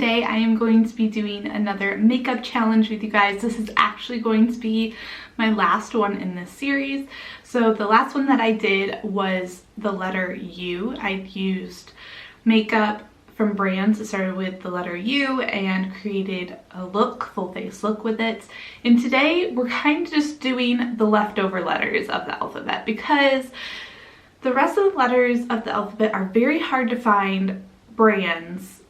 today I am going to be doing another makeup challenge with you guys. This is actually going to be my last one in this series. So the last one that I did was the letter U. I used makeup from brands that started with the letter U and created a look, full face look with it. And today we're kind of just doing the leftover letters of the alphabet because the rest of the letters of the alphabet are very hard to find brands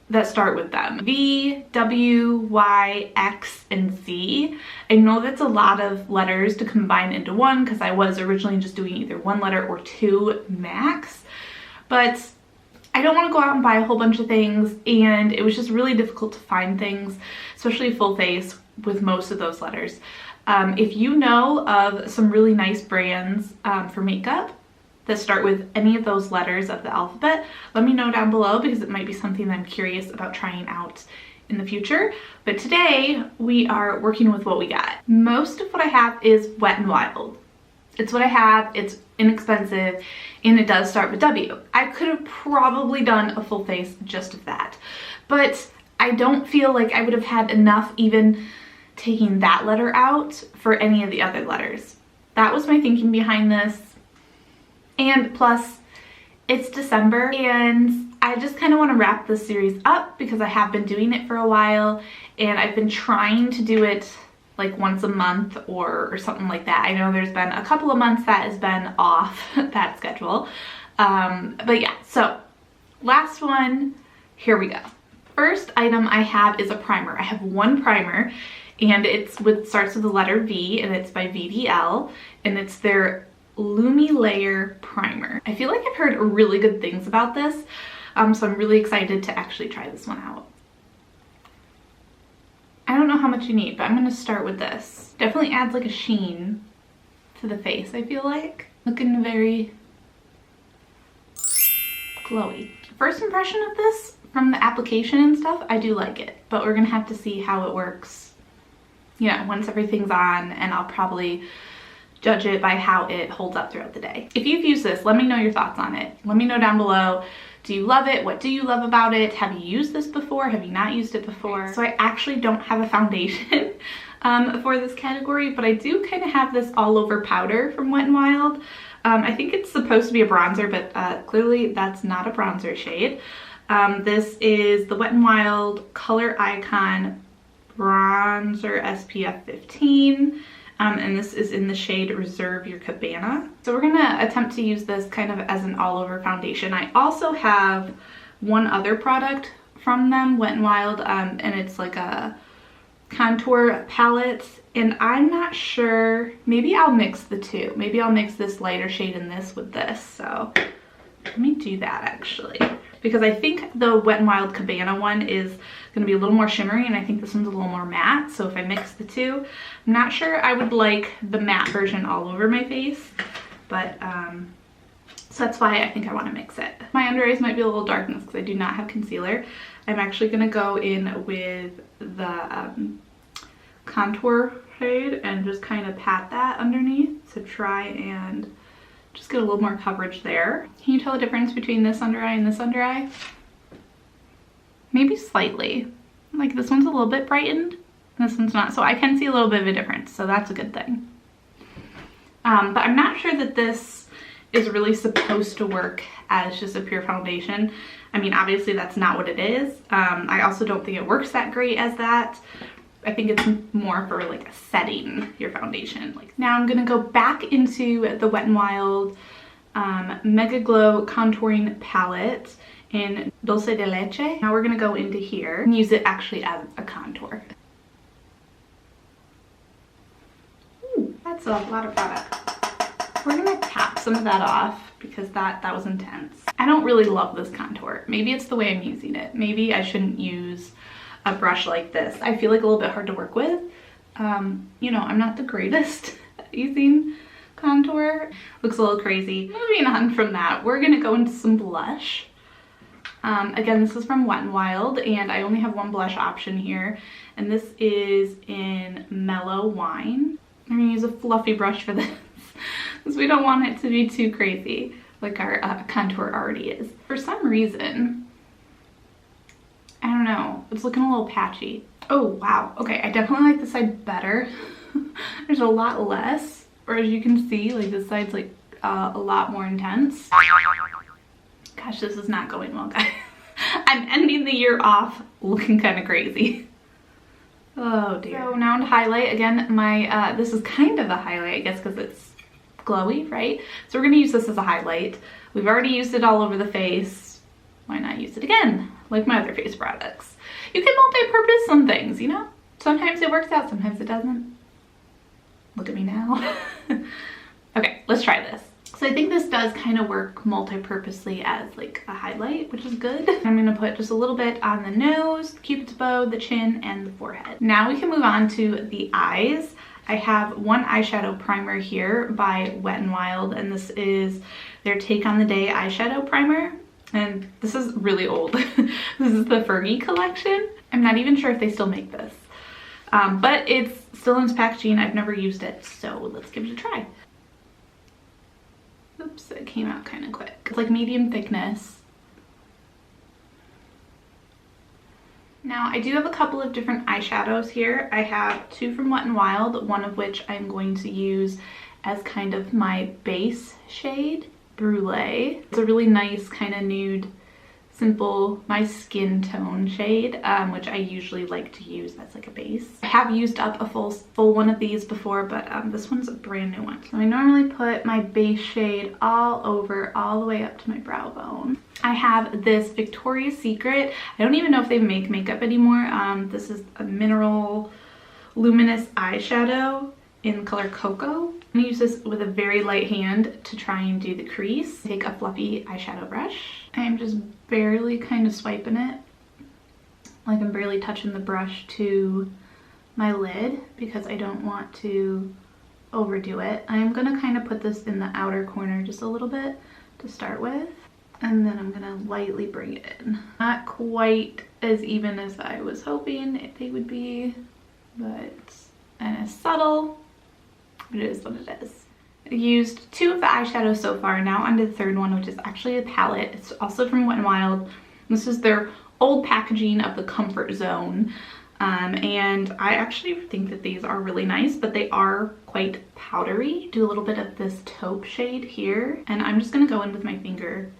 that start with them. V, W, Y, X, and Z. I know that's a lot of letters to combine into one because I was originally just doing either one letter or two max, but I don't want to go out and buy a whole bunch of things, and it was just really difficult to find things, especially full face with most of those letters. If you know of some really nice brands for makeup that start with any of those letters of the alphabet, let me know down below because it might be something that I'm curious about trying out in the future. But today we are working with what we got. Most of what I have is Wet n Wild. It's what I have, it's inexpensive, and it does start with W. I could have probably done a full face just of that, but I don't feel like I would have had enough even taking that letter out for any of the other letters. That was my thinking behind this. And plus, it's December, and I just kind of want to wrap this series up because I have been doing it for a while, and I've been trying to do it like once a month or something like that. I know there's been a couple of months that has been off that schedule. But yeah, so last one, here we go. First item I have is a primer. I have one primer, and starts with the letter V, and it's by VDL, and it's their Lumi Layer Primer. I feel like I've heard really good things about this, so I'm really excited to actually try this one out. I don't know how much you need, but I'm going to start with this. Definitely adds like a sheen to the face, I feel like. Looking very glowy. First impression of this from the application and stuff, I do like it, but we're going to have to see how it works, you know, once everything's on, and I'll probably judge it by how it holds up throughout the day. If you've used this, let me know your thoughts on it. Let me know down below. Do you love it? What do you love about it? Have you used this before? Have you not used it before? So I actually don't have a foundation for this category, but I do kind of have this all over powder from Wet n Wild. I think it's supposed to be a bronzer, but clearly that's not a bronzer shade. This is the Wet n Wild Color Icon Bronzer SPF 15. And this is in the shade Reserve Your Cabana. So we're gonna attempt to use this kind of as an all-over foundation. I also have one other product from them, Wet n Wild, and it's like a contour palette, and I'm not sure, maybe I'll mix the two. Maybe I'll mix this lighter shade in this with this, so let me do that actually. Because I think the Wet n Wild Cabana one is going to be a little more shimmery, and I think this one's a little more matte, so if I mix the two, I'm not sure I would like the matte version all over my face, but so that's why I think I want to mix it. My under eyes might be a little dark in this because I do not have concealer. I'm actually going to go in with the contour shade and just kind of pat that underneath to try and just get a little more coverage there. Can you tell the difference between this under eye and this under eye? Maybe slightly. Like this one's a little bit brightened, and this one's not. So I can see a little bit of a difference, so that's a good thing. But I'm not sure that this is really supposed to work as just a pure foundation. I mean, obviously that's not what it is. I also don't think it works that great as that. I think it's more for like setting your foundation. Like now I'm gonna go back into the Wet n Wild Mega Glow Contouring Palette in Dulce de Leche. Now we're gonna go into here and use it actually as a contour. Ooh, that's a lot of product. We're gonna tap some of that off because that was intense. I don't really love this contour. Maybe it's the way I'm using it. Maybe I shouldn't use a brush like this. I feel like a little bit hard to work with. You know, I'm not the greatest at using contour. Looks a little crazy. Moving on from that, we're gonna go into some blush. Again, this is from Wet n Wild, and I only have one blush option here, and this is in Mellow Wine. I'm gonna use a fluffy brush for this because we don't want it to be too crazy like our contour already is. For some reason, I don't know, it's looking a little patchy. Oh, wow. Okay, I definitely like this side better. There's a lot less, or as you can see, like this side's like a lot more intense. Gosh, this is not going well, guys. I'm ending the year off looking kind of crazy. Oh dear. So now to highlight, again, my, this is kind of a highlight, I guess, because it's glowy, right? So we're gonna use this as a highlight. We've already used it all over the face. Why not use it again, like my other face products? You can multi-purpose some things, you know? Sometimes it works out, sometimes it doesn't. Look at me now. Okay, let's try this. So I think this does kind of work multi-purposely as like a highlight, which is good. I'm gonna put just a little bit on the nose, the cupid's bow, the chin, and the forehead. Now we can move on to the eyes. I have one eyeshadow primer here by Wet n Wild, and this is their Take on the Day eyeshadow primer. And this is really old. This is the Fergie collection. I'm not even sure if they still make this. But it's still in its packaging. I've never used it, so let's give it a try. Oops, it came out kind of quick. It's like medium thickness. Now I do have a couple of different eyeshadows here. I have two from Wet n Wild, one of which I'm going to use as kind of my base shade, Brulee. It's a really nice kind of nude, simple, my skin tone shade, which I usually like to use as like a base. I have used up a full one of these before, but this one's a brand new one. So I normally put my base shade all over, all the way up to my brow bone. I have this Victoria's Secret. I don't even know if they make makeup anymore. This is a mineral luminous eyeshadow in the color Cocoa. I'm gonna use this with a very light hand to try and do the crease. Take a fluffy eyeshadow brush. I'm just barely kind of swiping it. Like I'm barely touching the brush to my lid because I don't want to overdo it. I'm gonna kind of put this in the outer corner just a little bit to start with. And then I'm gonna lightly bring it in. Not quite as even as I was hoping they would be, but and as subtle. It is what it is. I used two of the eyeshadows so far. Now onto the third one, which is actually a palette. It's also from Wet n Wild. This is their old packaging of the Comfort Zone. And I actually think that these are really nice, but they are quite powdery. Do a little bit of this taupe shade here. And I'm just gonna go in with my finger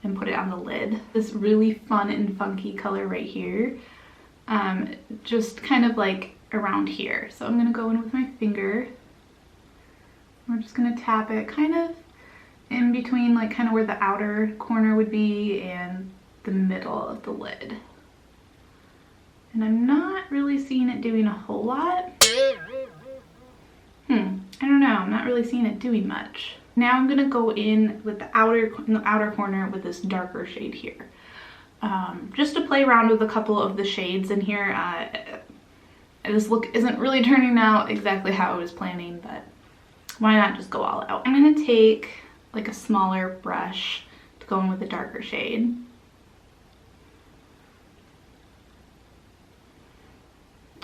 and put it on the lid. This really fun and funky color right here. Just kind of like around here. So I'm gonna go in with my finger. We're just gonna tap it kind of in between, like kind of where the outer corner would be and the middle of the lid. And I'm not really seeing it doing a whole lot. I don't know, I'm not really seeing it doing much. Now I'm gonna go in with the outer corner with this darker shade here. Just to play around with a couple of the shades in here. This look isn't really turning out exactly how I was planning, but why not just go all out? I'm gonna take like a smaller brush to go in with a darker shade.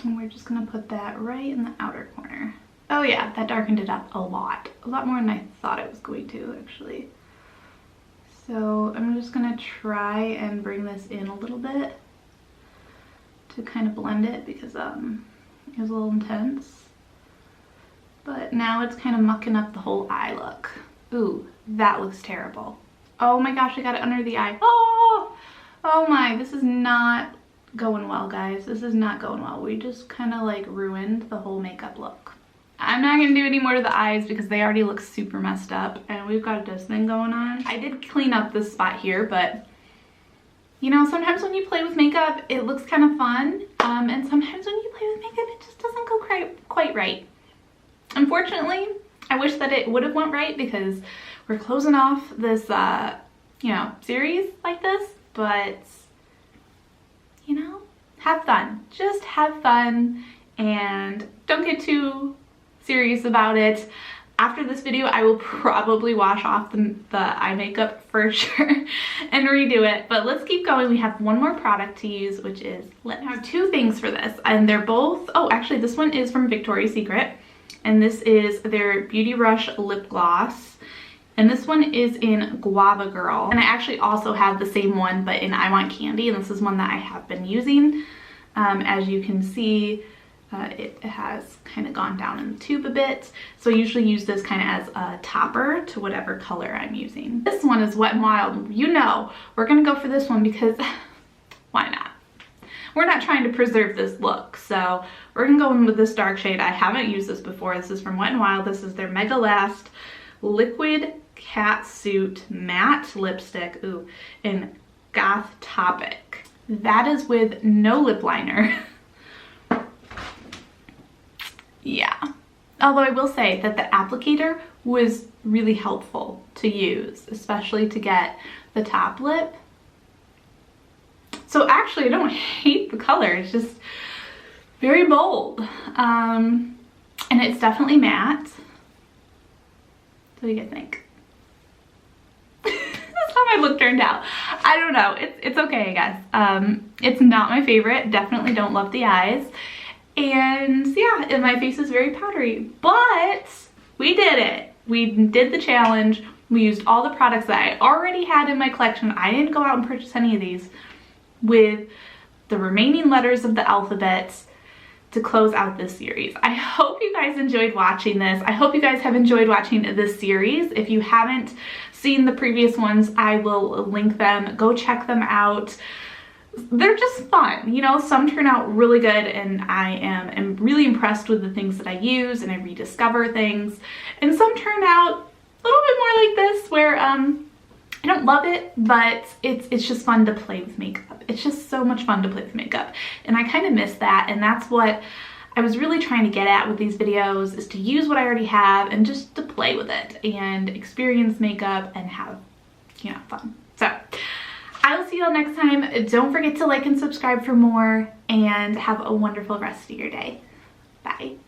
And we're just gonna put that right in the outer corner. Oh yeah, that darkened it up a lot more than I thought it was going to actually. So I'm just gonna try and bring this in a little bit to kind of blend it because it was a little intense. But now it's kind of mucking up the whole eye look. Ooh, that looks terrible. Oh my gosh, I got it under the eye. Oh my, this is not going well, guys. This is not going well. We just kind of like ruined the whole makeup look. I'm not gonna do any more to the eyes because they already look super messed up and we've got this thing going on. I did clean up this spot here, but you know, sometimes when you play with makeup, it looks kind of fun. And sometimes when you play with makeup, it just doesn't go quite right. Unfortunately, I wish that it would have went right because we're closing off this, you know, series like this, but you know, have fun. Just have fun and don't get too serious about it. After this video, I will probably wash off the eye makeup for sure and redo it. But let's keep going. We have one more product to use, which is lip. I have two things for this, and they're both, oh, actually this one is from Victoria's Secret. And this is their Beauty Rush lip gloss. and this one is in Guava Girl. And I actually also have the same one but in I Want Candy, and this is one that I have been using. As you can see, it has kind of gone down in the tube a bit, so I usually use this kind of as a topper to whatever color I'm using. This one is Wet n Wild. You know, we're gonna go for this one because why not? We're not trying to preserve this look, so we're gonna go in with this dark shade. I haven't used this before. This is from Wet n Wild. This is their Mega Last Liquid Catsuit Matte Lipstick, ooh, in Goth Topic. That is with no lip liner. Yeah. Although I will say that the applicator was really helpful to use, especially to get the top lip. So actually I don't hate the color, it's just very bold. And it's definitely matte. What do you guys think? That's how my look turned out. I don't know, it's okay, guys. It's not my favorite, definitely don't love the eyes. And yeah, and my face is very powdery, but we did it. We did the challenge. We used all the products that I already had in my collection. I didn't go out and purchase any of these, with the remaining letters of the alphabet to close out this series. I hope you guys enjoyed watching this. I hope you guys have enjoyed watching this series. If you haven't seen the previous ones, I will link them. Go check them out. They're just fun, you know. Some turn out really good, and I am really impressed with the things that I use, and I rediscover things. And some turn out a little bit more like this, where I don't love it, but it's just fun to play with makeup. It's just so much fun to play with makeup, and I kind of miss that. And that's what I was really trying to get at with these videos, is to use what I already have and just to play with it and experience makeup and have, you know, fun. So I will see you all next time. Don't forget to like and subscribe for more, and have a wonderful rest of your day. Bye.